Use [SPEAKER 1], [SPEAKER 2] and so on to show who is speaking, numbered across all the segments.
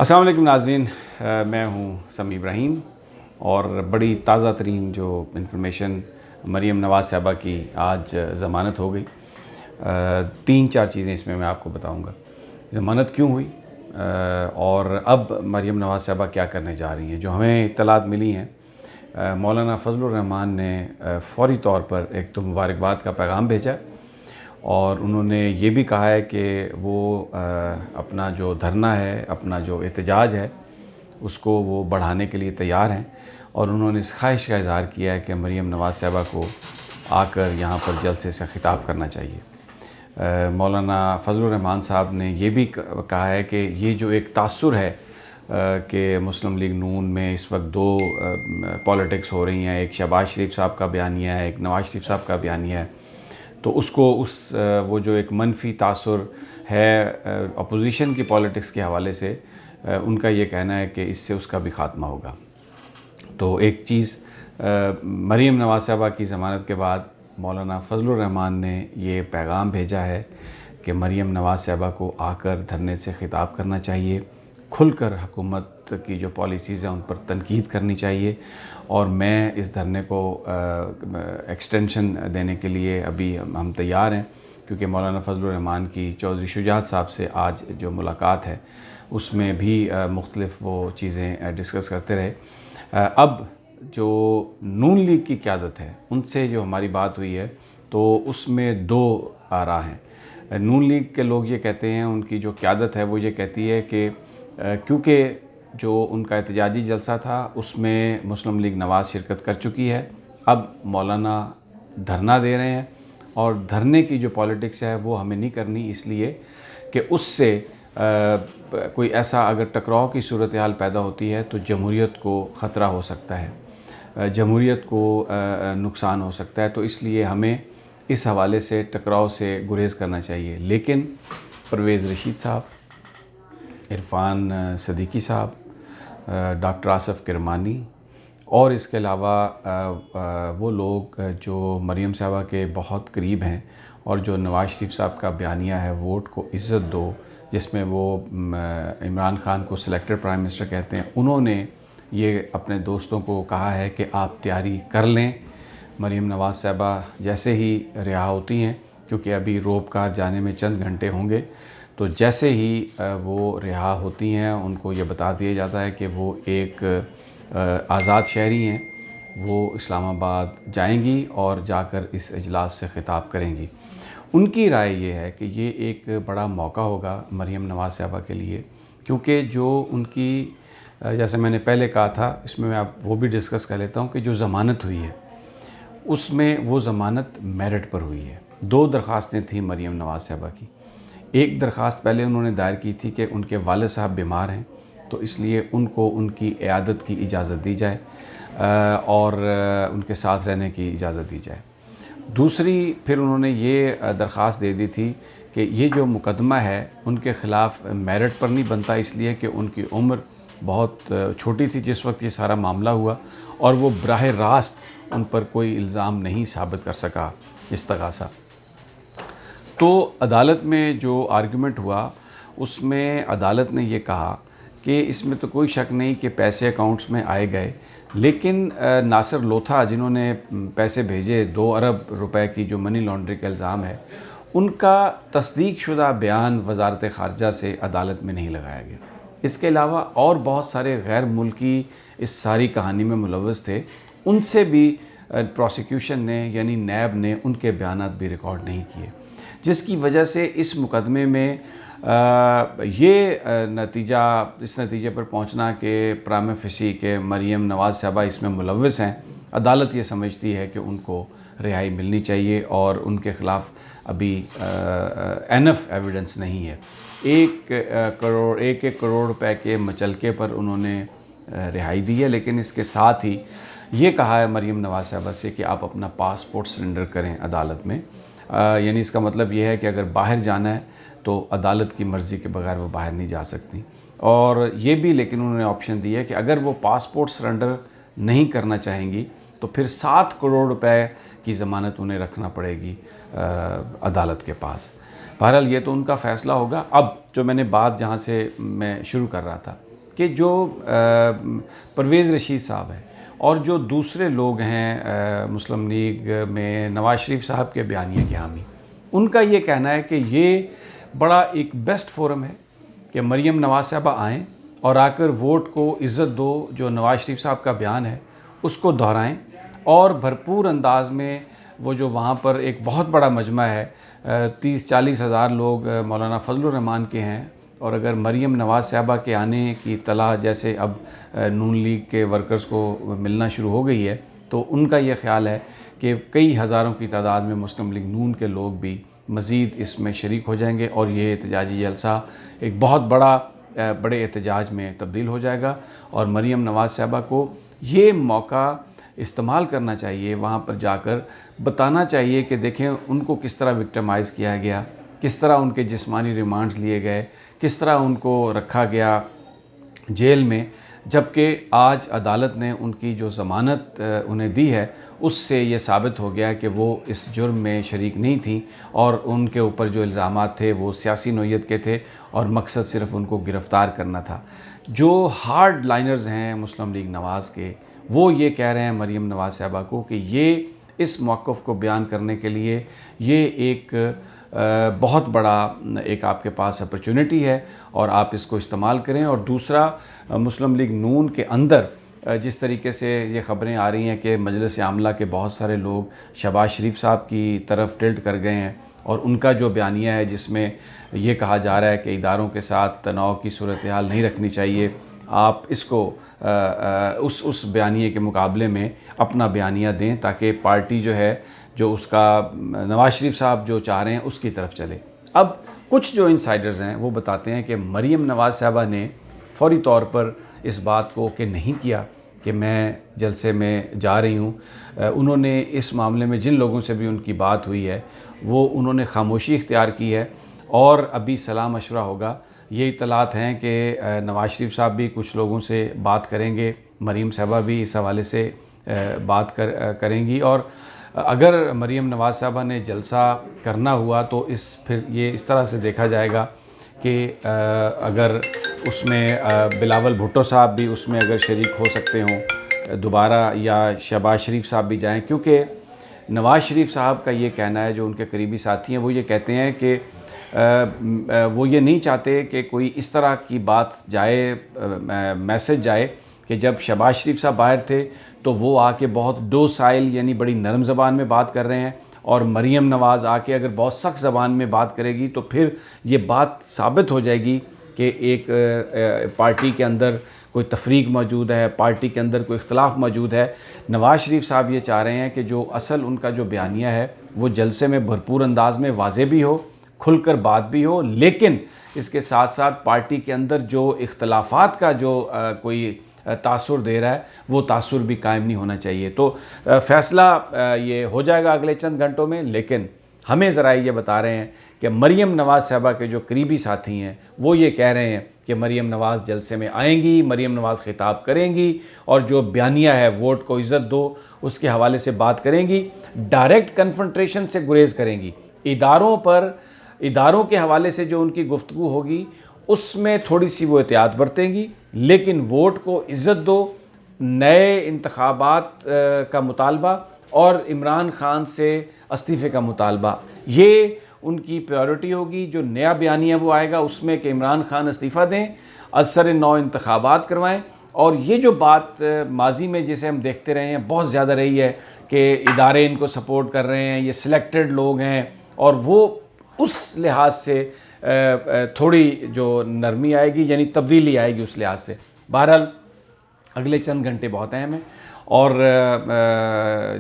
[SPEAKER 1] अस्सलाम वालेकुम नाज़रीन, मैं हूँ समी इब्राहीम और बड़ी ताज़ा तरीन जो इन्फॉर्मेशन मरीम नवाज़ साहबा की आज ज़मानत हो गई। तीन चार चीज़ें इसमें मैं आपको बताऊँगा। ज़मानत क्यों हुई और अब मरीम नवाज़ साहबा क्या करने जा रही हैं। जो हमें इत्तलात मिली हैं, मौलाना फजलुर रहमान ने फ़ौरी तौर पर एक तो मुबारकबाद का पैगाम भेजा और उन्होंने ये भी कहा है कि वो अपना जो धरना है, अपना जो एहतजाज है, उसको वो बढ़ाने के लिए तैयार हैं और उन्होंने इस ख्वाहिश का इज़हार किया है कि मरीम नवाज़ साहबा को आकर यहाँ पर जलसे से ख़िताब करना चाहिए। मौलाना फजलुर रहमान साहब ने ये भी कहा है कि ये जो एक तासुर है कि मुस्लिम लीग नून में इस वक्त दो पॉलिटिक्स हो रही हैं, एक शहबाज शरीफ साहब का बयानिया है, एक नवाज़ शरीफ साहब का बयानिया है, तो उसको वो जो एक मनफी तासुर है अपोजिशन की पॉलिटिक्स के हवाले से, उनका ये कहना है कि इससे उसका भी ख़ात्मा होगा। तो एक चीज़, मरीम नवाज़ साहबा की ज़मानत के बाद मौलाना फजलुर रहमान ने ये पैगाम भेजा है कि मरीम नवाज़ साहबा को आकर धरने से ख़िताब करना चाहिए, खुलकर हुकूमत की जो पॉलिसीज़ हैं उन पर तनकीद करनी चाहिए और मैं इस धरने को एक्सटेंशन देने के लिए अभी हम तैयार हैं, क्योंकि मौलाना फजलुर रहमान की चौधरी शुजात साहब से आज जो मुलाकात है उसमें भी मुख्तलिफ़ वो चीज़ें डिस्कस करते रहे। अब जो नून लीग की क़यादत है उनसे जो हमारी बात हुई है तो उसमें दो आरा हैं। नून लीग के लोग ये कहते हैं, उनकी जो क़यादत है वो ये कहती है कि क्योंकि जो उनका एहतजाजी जलसा था उसमें मुस्लिम लीग नवाज़ शिरकत कर चुकी है, अब मौलाना धरना दे रहे हैं और धरने की जो पॉलिटिक्स है वो हमें नहीं करनी, इसलिए कि उससे कोई ऐसा अगर टकराव की सूरत हाल पैदा होती है तो जमहूरियत को ख़तरा हो सकता है, जमहूरियत को नुकसान हो सकता है, तो इसलिए हमें इस हवाले से टकराव से गुरेज़ करना चाहिए। लेकिन परवेज़ रशीद साहब, इरफान सदीकी साहब, डॉक्टर आसफ़ किरमानी और इसके अलावा वो लोग जो मरीम साहबा के बहुत करीब हैं और जो नवाज़ शरीफ साहब का बयानिया है वोट को इज़्ज़त दो, जिसमें वो इमरान खान को सिलेक्टेड प्राइम मिनिस्टर कहते हैं, उन्होंने ये अपने दोस्तों को कहा है कि आप तैयारी कर लें, मरीम नवाज़ साहबा जैसे ही रिहा होती हैं, क्योंकि अभी रोबकार जाने में चंद घंटे होंगे, तो जैसे ही वो रिहा होती हैं उनको ये बता दिया जाता है कि वो एक आज़ाद शहरी हैं, वो इस्लामाबाद जाएंगी और जाकर इस इजलास से ख़िताब करेंगी। उनकी राय ये है कि ये एक बड़ा मौका होगा मरीम नवाज़ साहबा के लिए, क्योंकि जो उनकी, जैसे मैंने पहले कहा था, इसमें मैं आप वो भी डिस्कस कर लेता हूँ कि जो ज़मानत हुई है उसमें वो ज़मानत मेरिट पर हुई है। दो दरख्वास्तें थी मरीम नवाज़ साहबा की। एक दरख्वास्त पहले उन्होंने दायर की थी कि उनके वालिद साहब बीमार हैं तो इसलिए उनको उनकी इयादत की इजाज़त दी जाए और उनके साथ रहने की इजाज़त दी जाए। दूसरी फिर उन्होंने ये दरख्वास्त दे दी थी कि ये जो मुकदमा है उनके ख़िलाफ़ मेरिट पर नहीं बनता, इसलिए कि उनकी उम्र बहुत छोटी थी जिस वक्त ये सारा मामला हुआ और वो बराह रास्त उन पर कोई इल्ज़ाम नहीं साबित कर सका इस्तग़ासा। तो अदालत में जो आर्गुमेंट हुआ उसमें अदालत ने ये कहा कि इसमें तो कोई शक नहीं कि पैसे अकाउंट्स में आए गए, लेकिन नासिर लोथा जिन्होंने पैसे भेजे 2 अरब रुपए की जो मनी लॉन्ड्रिंग का इल्ज़ाम है, उनका तस्दीक शुदा बयान वज़ारत ख़ारजा से अदालत में नहीं लगाया गया। इसके अलावा और बहुत सारे गैर मुल्की इस सारी कहानी में मुलव्वस थे, उनसे भी प्रोसिक्यूशन ने यानी नैब ने उनके बयानात भी रिकॉर्ड नहीं किए, जिसकी वजह से इस मुकदमे में इस नतीजे पर पहुंचना कि प्राइमा फेसी के मरीम नवाज़ साहबा इसमें मुलव्वस हैं, अदालत ये समझती है कि उनको रिहाई मिलनी चाहिए और उनके ख़िलाफ़ अभी एनफ एविडेंस नहीं है। 1 करोड़ रुपए के मचलके पर उन्होंने रिहाई दी है, लेकिन इसके साथ ही ये कहा है मरीम नवाज़ साहबा से कि आप अपना पासपोर्ट सरेंडर करें अदालत में। यानी इसका मतलब ये है कि अगर बाहर जाना है तो अदालत की मर्ज़ी के बगैर वो बाहर नहीं जा सकती। और ये भी लेकिन उन्होंने ऑप्शन दिया है कि अगर वो पासपोर्ट सरेंडर नहीं करना चाहेंगी तो फिर 7 करोड़ रुपए की ज़मानत उन्हें रखना पड़ेगी अदालत के पास। बहरहाल ये तो उनका फ़ैसला होगा। अब जो मैंने बात जहाँ से मैं शुरू कर रहा था कि जो परवेज़ रशीद साहब हैं और जो दूसरे लोग हैं मुस्लिम लीग में नवाज़ शरीफ साहब के बयानिया के हामी, उनका ये कहना है कि ये बड़ा एक बेस्ट फोरम है कि मरीम नवाज़ साहबा आएँ और आकर वोट को इज़्ज़त दो, जो नवाज़ शरीफ साहब का बयान है उसको दोहराएँ और भरपूर अंदाज में वो जो वहाँ पर एक बहुत बड़ा मजमा है 30-40 हज़ार लोग मौलाना फजलुर रहमान के हैं, और अगर मरीम नवाज़ साहबा के आने की तला जैसे अब नून लीग के वर्कर्स को मिलना शुरू हो गई है, तो उनका ये ख्याल है कि कई हज़ारों की तादाद में मुस्लिम लीग नून के लोग भी मज़ीद इसमें शरीक हो जाएंगे और ये एहतजाजी जलसा एक बहुत बड़े एहतजाज में तब्दील हो जाएगा। और मरीम नवाज़ साहबा को ये मौका इस्तेमाल करना चाहिए, वहाँ पर जाकर बताना चाहिए कि देखें उनको किस तरह विक्टिमाइज़ किया गया, किस तरह उनके जिस्मानी रिमांड्स लिए गए, किस तरह उनको रखा गया जेल में, जबकि आज अदालत ने उनकी जो ज़मानत उन्हें दी है उससे ये साबित हो गया कि वो इस जुर्म में शरीक नहीं थी और उनके ऊपर जो इल्ज़ामात थे वो सियासी नोयत के थे और मकसद सिर्फ़ उनको गिरफ़्तार करना था। जो हार्ड लाइनर्स हैं मुस्लिम लीग नवाज़ के, वो ये कह रहे हैं मरीम नवाज़ साहबा को कि ये इस मौक़िफ़ को बयान करने के लिए ये एक बहुत बड़ा एक आपके पास अपॉर्चुनिटी है और आप इसको इस्तेमाल करें। और दूसरा, मुस्लिम लीग नून के अंदर जिस तरीके से ये ख़बरें आ रही हैं कि मजलिस आमला के बहुत सारे लोग शहबाज शरीफ साहब की तरफ टिल्ट कर गए हैं और उनका जो बयानिया है जिसमें ये कहा जा रहा है कि इदारों के साथ तनाव की सूरत हाल नहीं रखनी चाहिए, आप इसको उस बयानिए के मुकाबले में अपना बयानिया दें ताकि पार्टी जो है जो उसका नवाज़ शरीफ साहब जो चाह रहे हैं उसकी तरफ चले। अब कुछ जो इनसाइडर्स हैं वो बताते हैं कि मरीम नवाज़ साहबा ने फ़ौरी तौर पर इस बात को कि नहीं किया कि मैं जलसे में जा रही हूँ। उन्होंने इस मामले में जिन लोगों से भी उनकी बात हुई है वो उन्होंने खामोशी इख्तियार की है और अभी सलाह मशवरा होगा। ये इतलात हैं कि नवाज़ शरीफ साहब भी कुछ लोगों से बात करेंगे, मरीम साहबा भी इस हवाले से बात करेंगी और अगर मरीम नवाज़ साहबा ने जलसा करना हुआ तो फिर ये इस तरह से देखा जाएगा कि अगर उसमें बिलावल भुट्टो साहब भी उसमें अगर शरीक हो सकते हों दोबारा, या शहबाज शरीफ साहब भी जाएं, क्योंकि नवाज़ शरीफ साहब का ये कहना है, जो उनके करीबी साथी हैं वो ये कहते हैं कि वो ये नहीं चाहते कि कोई इस तरह की बात जाए, मैसेज जाए कि जब शहबाज शरीफ साहब बाहर थे तो वो आके बहुत डोसाइल यानी बड़ी नरम ज़बान में बात कर रहे हैं और मरीम नवाज़ आके अगर बहुत सख्त ज़बान में बात करेगी तो फिर ये बात साबित हो जाएगी कि एक पार्टी के अंदर कोई तफरीक मौजूद है, पार्टी के अंदर कोई इख्तलाफ मौजूद है। नवाज़ शरीफ साहब ये चाह रहे हैं कि जो असल उनका जो बयानिया है वो जलसे में भरपूर अंदाज में वाज़े भी हो, खुलकर बात भी हो, लेकिन इसके साथ साथ पार्टी के अंदर जो इख्तलाफात का जो कोई तासुर दे रहा है वो तासुर भी कायम नहीं होना चाहिए। तो फ़ैसला ये हो जाएगा अगले चंद घंटों में, लेकिन हमें ज़रा ये बता रहे हैं कि मरीम नवाज़ साहबा के जो करीबी साथी हैं वो ये कह रहे हैं कि मरीम नवाज़ जलसे में आएंगी, मरीम नवाज़ खिताब करेंगी और जो बयानिया है वोट को इज़्ज़त दो उसके हवाले से बात करेंगी, डायरेक्ट कन्फ्रंटेशन से गुरेज़ करेंगी। इदारों के हवाले से जो उनकी गुफ्तगू होगी उसमें थोड़ी सी वो एहतियात बरतेंगी, लेकिन वोट को इज़्ज़त दो, नए इंतखाबात का मुतालबा और इमरान खान से इस्तीफ़े का मुतालबा, ये उनकी प्रायोरिटी होगी। जो नया बयानिया वो आएगा उसमें कि इमरान खान इस्तीफ़ा दें, असर नौ इंतखाबात करवाएं। और ये जो बात माजी में जिसे हम देखते रहे हैं बहुत ज़्यादा रही है कि इदारे इनको सपोर्ट कर रहे हैं, ये सिलेक्टेड लोग हैं, और वो उस लिहाज से थोड़ी जो नरमी आएगी यानी तब्दीली आएगी उस लिहाज से। बहरहाल अगले चंद घंटे बहुत अहम हैं और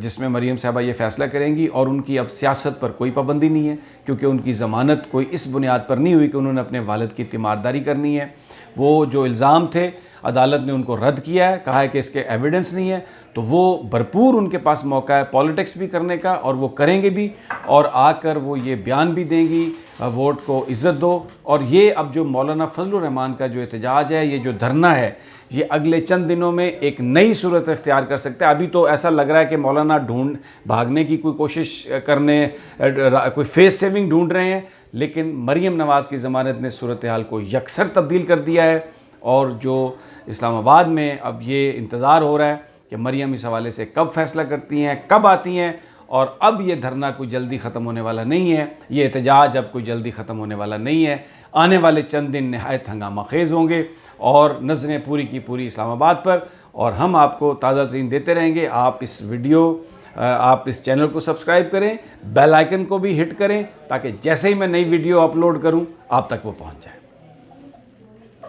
[SPEAKER 1] जिसमें मरीम साहबा ये फ़ैसला करेंगी और उनकी अब सियासत पर कोई पाबंदी नहीं है क्योंकि उनकी ज़मानत कोई इस बुनियाद पर नहीं हुई कि उन्होंने अपने वालिद की तीमारदारी करनी है। वो जो इल्ज़ाम थे अदालत ने उनको रद्द किया है, कहा है कि इसके एविडेंस नहीं है, तो वो भरपूर उनके पास मौका है पॉलिटिक्स भी करने का और वो करेंगे भी और आकर वो ये बयान भी देंगी वोट को इज़्ज़त दो। और ये अब जो मौलाना फजलुर रहमान का जो एहतजाज है, ये जो धरना है, ये अगले चंद दिनों में एक नई सूरत इख्तियार कर सकता है। अभी तो ऐसा लग रहा है कि मौलाना भागने की कोई कोशिश कोई फेस सेविंग ढूंढ रहे हैं, लेकिन मरीम नवाज़ की ज़मानत ने सूरत हाल को यकसर तब्दील कर दिया है और जो इस्लामाबाद में अब ये इंतज़ार हो रहा है कि मरियम इस हवाले से कब फ़ैसला करती हैं, कब आती हैं, और अब ये धरना कोई जल्दी ख़त्म होने वाला नहीं है, ये एहतजाज अब कोई जल्दी ख़त्म होने वाला नहीं है। आने वाले चंद दिन नहायत हंगामा खेज़ होंगे और नज़रें पूरी की पूरी इस्लामाबाद पर, और हम आपको ताज़ा तरीन देते रहेंगे। आप इस चैनल को सब्सक्राइब करें, बेल आइकन को भी हिट करें ताकि जैसे ही मैं नई वीडियो अपलोड करूं आप तक वो पहुंच जाए।